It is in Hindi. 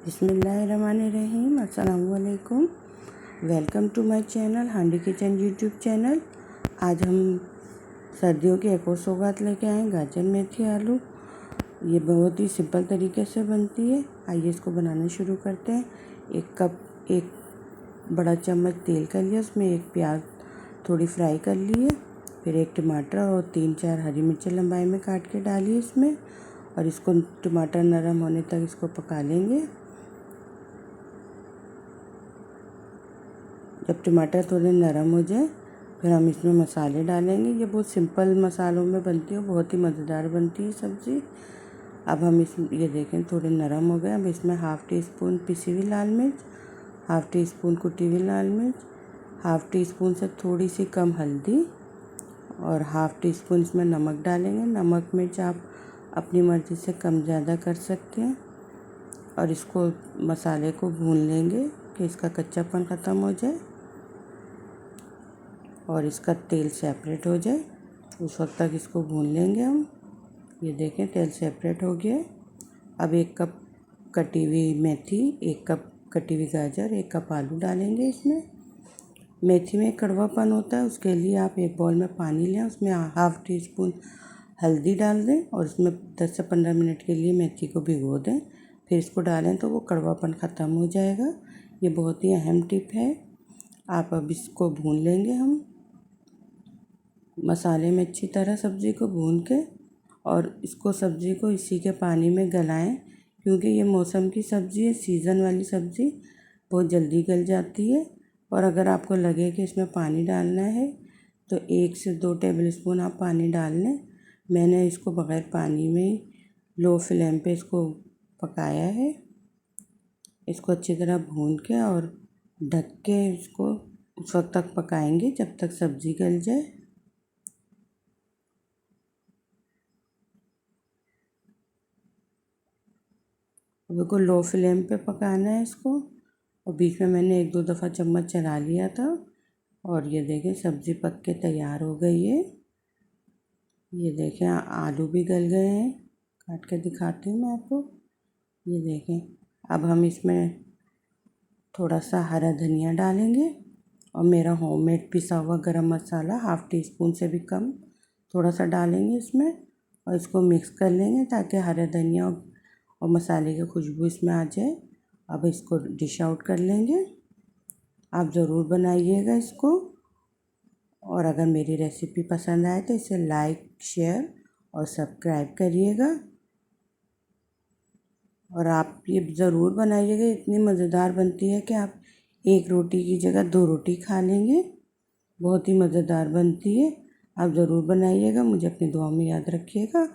बिस्मिल्लाहिर्रहमानिर्रहीम। अस्सलाम वालेकुम। वेलकम टू माय चैनल हांडी किचन यूट्यूब चैनल। आज हम सर्दियों की एक और सौगात लेके आए हैं, गाजर मेथी आलू। ये बहुत ही सिंपल तरीके से बनती है। आइए इसको बनाना शुरू करते हैं। एक बड़ा चम्मच तेल कर लिया, उसमें एक प्याज थोड़ी फ्राई कर ली है, फिर एक टमाटर और 3-4 हरी मिर्ची लंबाई में काट के डालिए इसमें, और इसको टमाटर नरम होने तक इसको पका लेंगे। जब टमाटर थोड़े नरम हो जाए फिर हम इसमें मसाले डालेंगे। ये बहुत सिंपल मसालों में बनती है, बहुत ही मज़ेदार बनती है सब्ज़ी। अब हम ये देखें थोड़े नरम हो गए। अब इसमें हाफ़ टी स्पून पिसी हुई लाल मिर्च, हाफ़ टी स्पून कुटी हुई लाल मिर्च, हाफ़ टी स्पून से थोड़ी सी कम हल्दी और हाफ़ टी स्पून इसमें नमक डालेंगे। नमक मिर्च आप अपनी मर्ज़ी से कम ज़्यादा कर सकते हैं। और इसको मसाले को भून लेंगे कि इसका कच्चापन ख़त्म हो जाए और इसका तेल सेपरेट हो जाए। उस वक्त तक इसको भून लेंगे हम। ये देखें तेल सेपरेट हो गया। अब 1 कप कटी हुई मेथी, 1 कप कटी हुई गाजर, 1 कप आलू डालेंगे इसमें। मेथी में कड़वापन होता है, उसके लिए आप एक बाउल में पानी लें, उसमें हाफ़ टी स्पून हल्दी डाल दें और उसमें 10 से 15 मिनट के लिए मेथी को भिगो दें। फिर इसको डालें तो वो कड़वापन ख़त्म हो जाएगा। ये बहुत ही अहम टिप है। आप अब इसको भून लेंगे हम मसाले में अच्छी तरह सब्ज़ी को भून के, और इसको सब्ज़ी को इसी के पानी में गलाएं, क्योंकि ये मौसम की सब्ज़ी है, सीज़न वाली सब्ज़ी बहुत जल्दी गल जाती है। और अगर आपको लगे कि इसमें पानी डालना है तो 1 से 2 टेबलस्पून आप पानी डाल लें। मैंने इसको बग़ैर पानी में लो फ्लेम पे इसको पकाया है। इसको अच्छी तरह भून के और ढक के इसको उस वक्त तक पकाएंगे जब तक सब्ज़ी गल जाए। बिल्कुल लो फ्लेम पे पकाना है इसको। और बीच में मैंने 1-2 दफ़ा चम्मच चला लिया था। और ये देखें सब्ज़ी पक के तैयार हो गई है। ये देखें आलू भी गल गए हैं। काट के दिखाती हूँ मैं आपको। ये देखें। अब हम इसमें थोड़ा सा हरा धनिया डालेंगे और मेरा होममेड पिसा हुआ गरम मसाला हाफ़ टी स्पून से भी कम थोड़ा सा डालेंगे इसमें, और इसको मिक्स कर लेंगे ताकि हरा धनिया और मसाले की खुशबू इसमें आ जाए। अब इसको डिश आउट कर लेंगे। आप ज़रूर बनाइएगा इसको, और अगर मेरी रेसिपी पसंद आए तो इसे लाइक, शेयर और सब्सक्राइब करिएगा। और आप ये ज़रूर बनाइएगा, इतनी मज़ेदार बनती है कि आप 1 रोटी की जगह 2 रोटी खा लेंगे। बहुत ही मज़ेदार बनती है। आप ज़रूर बनाइएगा। मुझे अपनी दुआ में याद रखिएगा।